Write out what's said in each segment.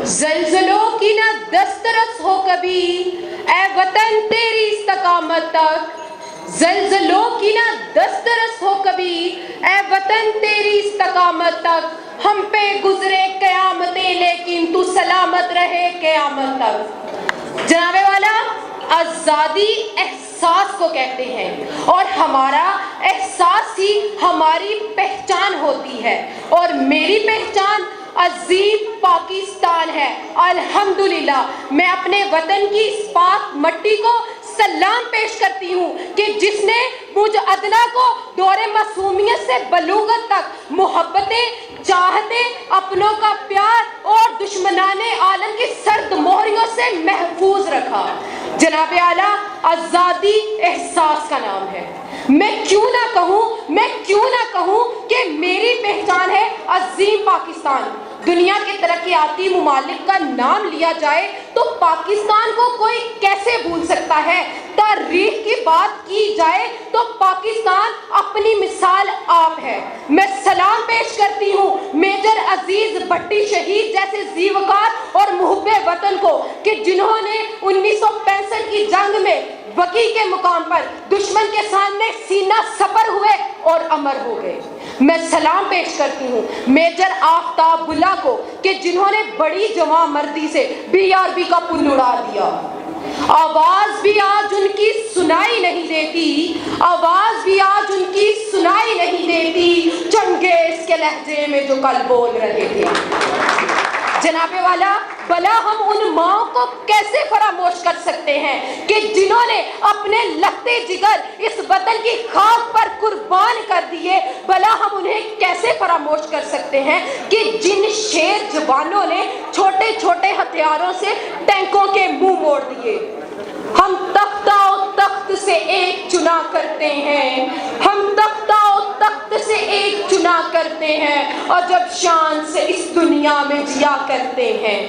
زلزلوں کی نہ دسترس ہو کبھی اے وطن تیری استقامت تک، زلزلوں کی نہ دسترس ہو کبھی اے وطن تیری استقامت تک، ہم پہ گزرے قیامتیں لیکن تو سلامت رہے قیامت تک۔ جناب والا، آزادی احساس کو کہتے ہیں اور ہمارا احساس ہی ہماری پہچان ہوتی ہے، اور میری پہچان عظیم پاکستان ہے۔ الحمدللہ میں اپنے وطن کی اس پاک مٹی کو سلام پیش کرتی ہوں کہ جس نے مجھ ادنا کو دور معصومیت سے بلوغت تک محبتیں، چاہتیں، اپنوں کا پیار اور دشمنان عالم کی سرد مہریوں سے محفوظ رکھا۔ جناب اعلیٰ، آزادی احساس کا نام ہے۔ میں کیوں نہ کہوں کہ میری پہچان ہے عظیم پاکستان۔ دنیا کے ترقیاتی ممالک کا نام لیا جائے تو پاکستان کو کوئی کیسے بھول سکتا ہے؟ تاریخ کی بات کی جائے تو پاکستان اپنی مثال آپ ہے۔ میں سلام پیش کرتی ہوں میجر عزیز بھٹی شہید جیسے زیوکار اور محب وطن کو کہ جنہوں نے 1965 کی جنگ میں وکی کے مقام پر دشمن کے سامنے سینہ سپر ہوئے اور امر ہو گئے۔ میں سلام پیش کرتی ہوں میجر آفتاب اللہ کو کہ جنہوں نے بڑی جواں مردی سے BRB کا پل اڑا دیا۔ آواز بھی آج ان کی سنائی نہیں دیتی، آواز بھی آج ان کی سنائی نہیں دیتی، چنگیز کے لہجے میں جو کل بول رہے تھے۔ جناب والا، بھلا ہم ان ماؤں کو کیسے فراموش کر سکتے ہیں کہ جنہوں نے اپنے لگتے جگر اس وطن کی خاک پر قربان کر دیے؟ بھلا ہم انہیں کیسے فراموش کر سکتے ہیں کہ جن شیر جوانوں نے چھوٹے چھوٹے ہتھیاروں سے ٹینکوں کے منہ موڑ دیے؟ ہم تختہ و تخت سے ایک چنا کرتے ہیں، ہم تختہ و تخت سے ایک چنا کرتے ہیں، اور جب شان سے اس دنیا میں جیا کرتے ہیں۔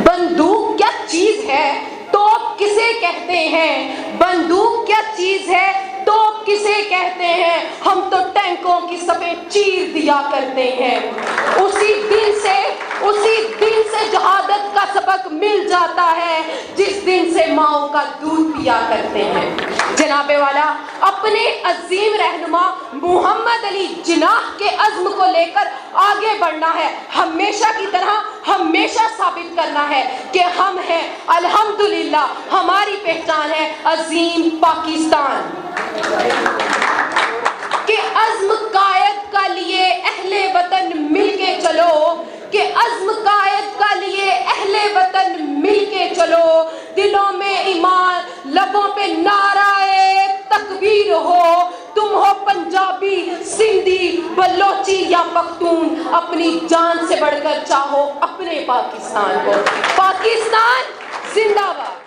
بندوق کیا چیز ہے توپ کسے کہتے ہیں؟ بندوق کیا چیز ہے توپ کسے کہتے ہیں؟ ہم تو ٹینکوں کی صفیں چیر دیا کرتے ہیں۔ اسی دن سے جہادت کا سبق مل جاتا ہے جس دن سے ماؤں کا دودھ پیا کرتے ہیں۔ جناب والا، اپنے عظیم رہنما محمد علی جناح کے عزم کو لے کر آگے بڑھنا ہے، ہمیشہ کی طرح ہمیشہ ثابت کرنا ہے کہ ہم ہیں۔ الحمدللہ ہماری پہچان ہے عظیم پاکستان۔ کہ عزم قائد کا لیے اہل وطن مل کے چلو، کہ عزم قائد کا لیے اہل وطن مل کے چلو، دلوں میں ایمان لبوں پہ نعرہ تکبیر ہو، تم ہو پنجابی، سندھی، بلوچی یا پختون، اپنی جان سے بڑھ کر چاہو اپنے پاکستان کو۔ پاکستان زندہ باد۔